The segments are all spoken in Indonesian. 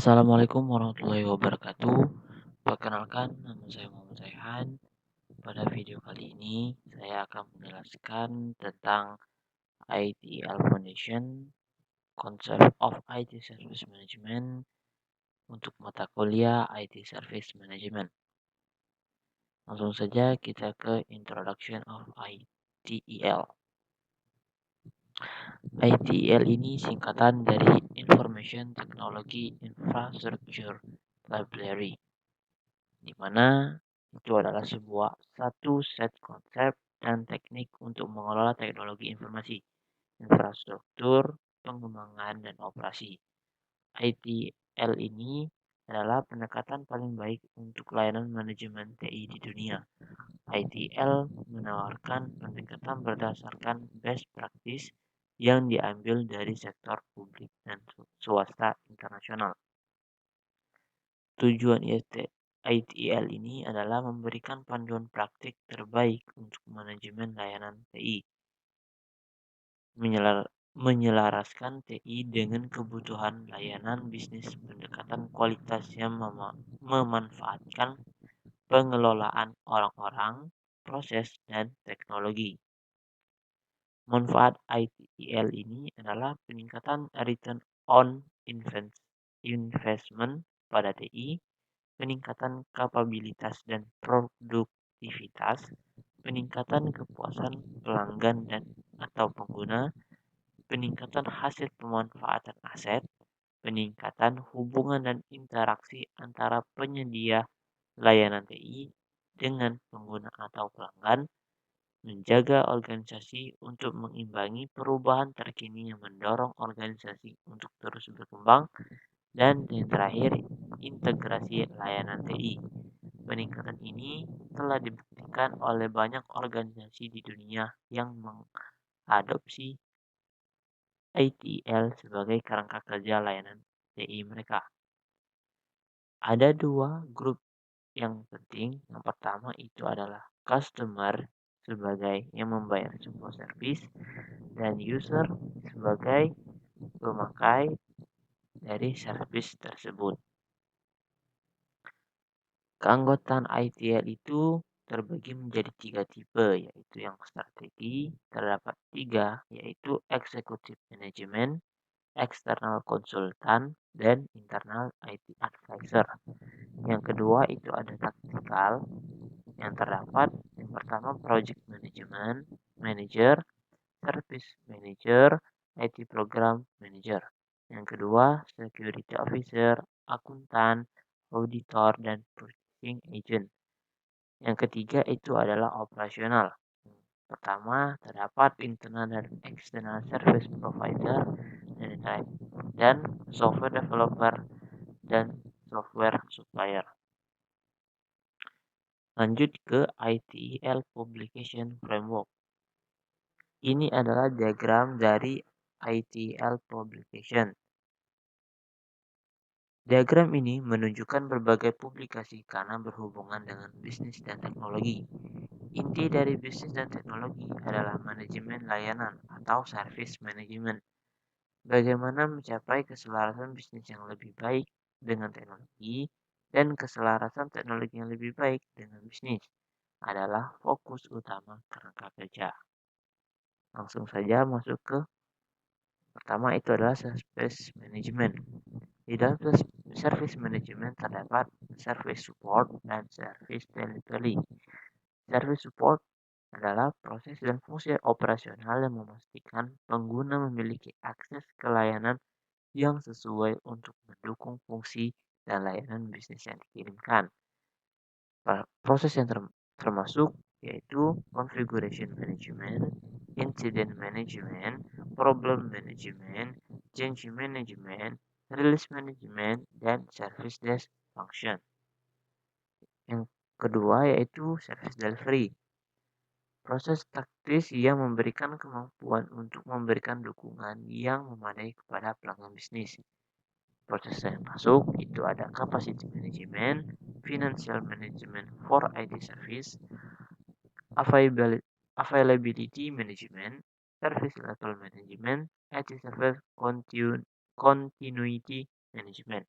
Assalamualaikum warahmatullahi wabarakatuh. Perkenalkan, nama saya Muhammad Raihan. Pada video kali ini, saya akan menjelaskan tentang ITL Foundation, Concept of IT Service Management untuk mata kuliah IT Service Management. Langsung saja kita ke Introduction of ITEL. ITEL ini singkatan dari Information Technology Infrastructure Library, di mana itu adalah satu set konsep dan teknik untuk mengelola teknologi informasi, infrastruktur, pengembangan, dan operasi. ITL ini adalah pendekatan paling baik untuk layanan manajemen TI di dunia. ITL menawarkan pendekatan berdasarkan best practice yang diambil dari sektor publik dan swasta internasional. Tujuan ITL ini adalah memberikan panduan praktik terbaik untuk manajemen layanan TI, menyelaraskan TI dengan kebutuhan layanan bisnis, pendekatan kualitas yang memanfaatkan pengelolaan orang-orang, proses, dan teknologi. Manfaat ITL ini adalah peningkatan return on investment pada TI, peningkatan kapabilitas dan produktivitas, peningkatan kepuasan pelanggan dan atau pengguna, peningkatan hasil pemanfaatan aset, peningkatan hubungan dan interaksi antara penyedia layanan TI dengan pengguna atau pelanggan, menjaga organisasi untuk mengimbangi perubahan terkini yang mendorong organisasi untuk terus berkembang, dan yang terakhir, integrasi layanan TI. Peningkatan ini telah dibuktikan oleh banyak organisasi di dunia yang mengadopsi ITL sebagai kerangka kerja layanan TI mereka. Ada dua grup yang penting. Yang pertama itu adalah customer sebagai yang membayar sebuah service dan user sebagai pemakai dari service tersebut. Keanggotaan ITL itu terbagi menjadi 3 tipe, yaitu yang strategi, terdapat 3, yaitu executive management, external consultant, dan internal IT advisor. Yang kedua itu ada taktikal, yang terdapat yang pertama project management manager, service manager, IT program manager. Yang kedua security officer, akuntan, auditor, dan purchasing agent. Yang ketiga itu adalah operasional. Pertama terdapat internal dan external service provider dan software developer dan software supplier. Lanjut ke ITEL Publication Framework. Ini adalah diagram dari ITEL Publication. Diagram ini menunjukkan berbagai publikasi karena berhubungan dengan bisnis dan teknologi. Inti dari bisnis dan teknologi adalah manajemen layanan atau service management. Bagaimana mencapai keselarasan bisnis yang lebih baik dengan teknologi dan keselarasan teknologi yang lebih baik dengan bisnis adalah fokus utama kerangka kerja. Langsung saja masuk ke pertama itu adalah service management. Di dalam service management terdapat service support dan service delivery. Service support adalah proses dan fungsi operasional yang memastikan pengguna memiliki akses ke layanan yang sesuai untuk mendukung fungsi dan layanan bisnis yang dikirimkan. Proses yang termasuk yaitu configuration management, incident management, problem management, change management, release management, dan service desk function. Yang kedua yaitu service delivery. Proses taktis yang memberikan kemampuan untuk memberikan dukungan yang memadai kepada pelanggan bisnis. Proses yang masuk itu ada capacity management, financial management for IT service, availability management, service level management, IT service continuity management.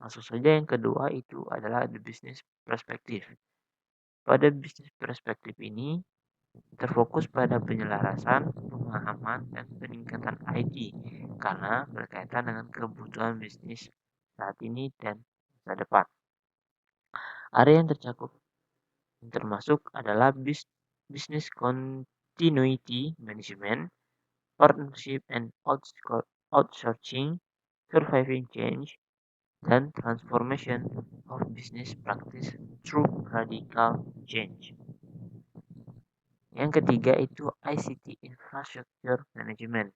Langsung saja yang kedua itu adalah the business perspective. Pada bisnis perspektif ini terfokus pada penyelarasan, pemahaman, dan peningkatan IT karena berkaitan dengan kebutuhan bisnis saat ini dan masa depan. Area yang tercakup termasuk adalah business continuity management, partnership and outsourcing, surviving change, dan transformation of business practice through radical change. Yang ketiga itu ICT Infrastructure Management.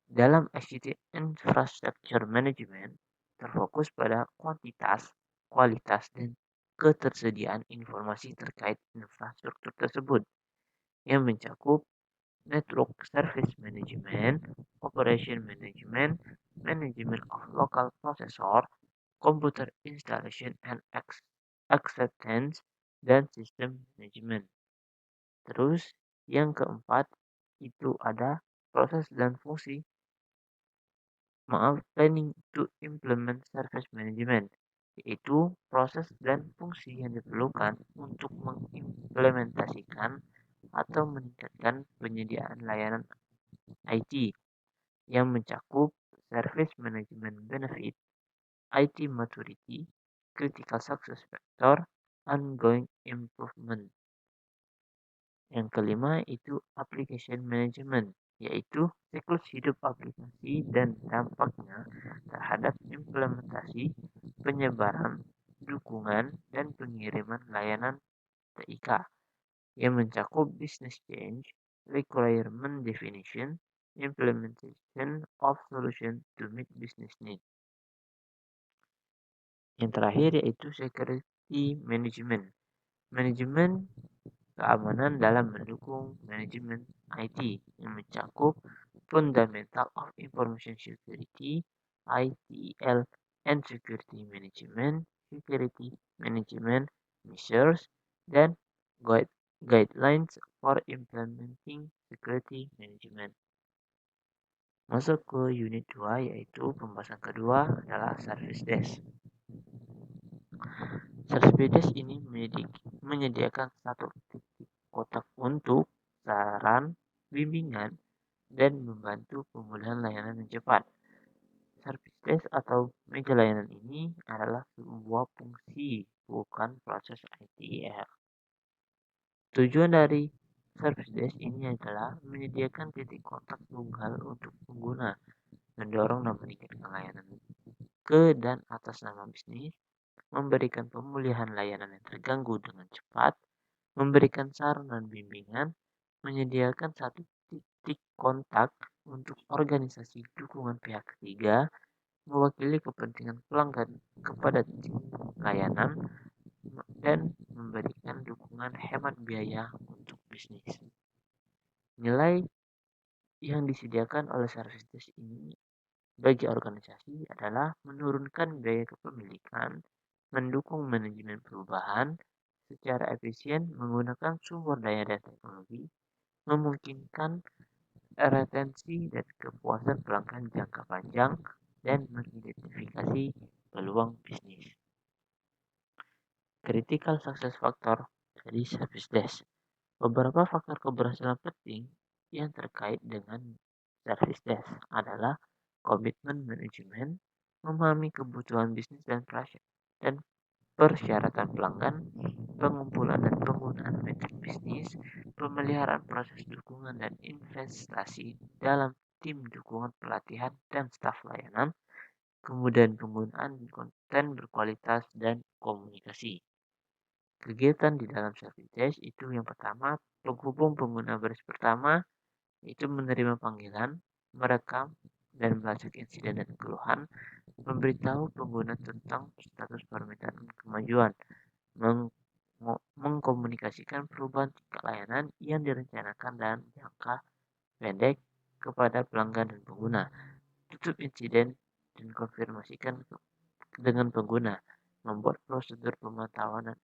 Dalam ICT Infrastructure Management terfokus pada kuantitas, kualitas, dan ketersediaan informasi terkait infrastruktur tersebut yang mencakup network service management, operation management, management of local processor, computer installation and acceptance, dan system management. Terus yang keempat itu ada proses dan fungsi planning to implement service management, yaitu proses dan fungsi yang diperlukan untuk mengimplementasikan atau meningkatkan penyediaan layanan IT yang mencakup service management benefit, IT maturity, critical success factor, ongoing improvement. Yang kelima itu application management, yaitu siklus hidup aplikasi dan dampaknya terhadap implementasi, penyebaran, dukungan, dan pengiriman layanan TIK yang mencakup business change, requirement definition, implementation of solution to meet business needs. Yang terakhir yaitu security management. Manajemen keamanan dalam mendukung manajemen IT yang mencakup Fundamental of Information Security, ITIL, and Security Management Measures, dan Guidelines for Implementing Security Management. Masuk ke unit 2 yaitu pembahasan kedua adalah Service Desk. Service Desk ini menyediakan satu titik kotak untuk saran, bimbingan, dan membantu pemulihan layanan yang cepat. Service Desk atau meja layanan ini adalah sebuah fungsi, bukan proses ITIL. Tujuan dari Service Desk ini adalah menyediakan titik kontak tunggal untuk pengguna, mendorong dan meningkatkan layanan ke dan atas nama bisnis, memberikan pemulihan layanan yang terganggu dengan cepat, memberikan saran dan bimbingan, menyediakan satu titik kontak untuk organisasi dukungan pihak ketiga, mewakili kepentingan pelanggan kepada tim layanan, dan memberikan dukungan hemat biaya untuk bisnis. Nilai yang disediakan oleh Service Desk ini bagi organisasi adalah menurunkan biaya kepemilikan, mendukung manajemen perubahan secara efisien menggunakan sumber daya dan teknologi, memungkinkan retensi dan kepuasan pelanggan jangka panjang, dan mengidentifikasi peluang bisnis. Critical Success Factor dari Service Desk. Beberapa faktor keberhasilan penting yang terkait dengan Service Desk adalah komitmen manajemen, memahami kebutuhan bisnis dan persyaratan pelanggan, pengumpulan dan penggunaan metrik bisnis, pemeliharaan proses dukungan dan investasi dalam tim dukungan pelatihan dan staf layanan, kemudian penggunaan konten berkualitas dan komunikasi. Kegiatan di dalam Service Desk itu yang pertama, penghubung pengguna baris pertama, itu menerima panggilan, merekam dan melacak insiden dan keluhan, memberitahu pengguna tentang status permintaan kemajuan, mengkomunikasikan perubahan tingkat layanan yang direncanakan dalam jangka pendek kepada pelanggan dan pengguna, tutup insiden dan konfirmasikan dengan pengguna, membuat prosedur pemantauan dan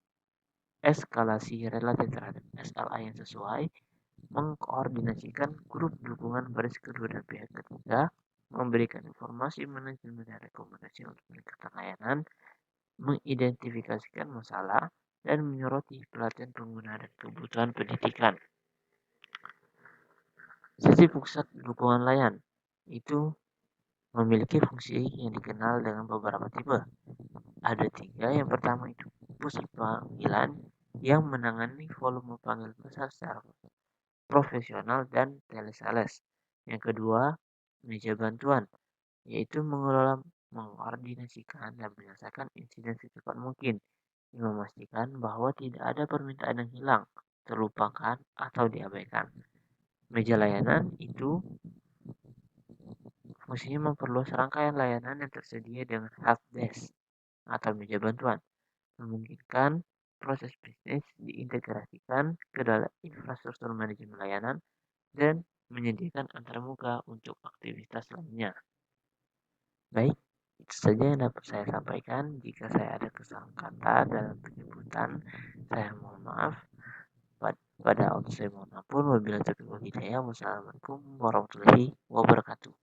eskalasi relatif terhadap SLA yang sesuai, mengkoordinasikan grup dukungan baris kedua dan pihak ketiga, memberikan informasi, manajemen dan rekomendasi untuk meningkatkan layanan, mengidentifikasikan masalah, dan menyoroti pelatihan pengguna dan kebutuhan pendidikan. Sisi pusat dukungan layan itu memiliki fungsi yang dikenal dengan beberapa tipe. Ada 3. Yang pertama itu pusat panggilan yang menangani volume panggil besar secara profesional dan telesales. Yang kedua, meja bantuan, yaitu mengelola, mengkoordinasikan, dan menyelesaikan insiden secepat mungkin, yang memastikan bahwa tidak ada permintaan yang hilang, terlupakan, atau diabaikan. Meja layanan itu fungsinya memperluas rangkaian layanan yang tersedia dengan helpdesk atau meja bantuan, memungkinkan proses bisnis diintegrasikan ke dalam infrastruktur manajemen layanan dan menyediakan antarmuka untuk aktivitas lainnya. Baik, itu saja yang dapat saya sampaikan. Jika saya ada kesalahan kata dalam penyebutan, saya mohon maaf. Pada waktu saya mohon ampun. Wabillahi taufiq wal hidayah. Wassalamualaikum warahmatullahi wabarakatuh.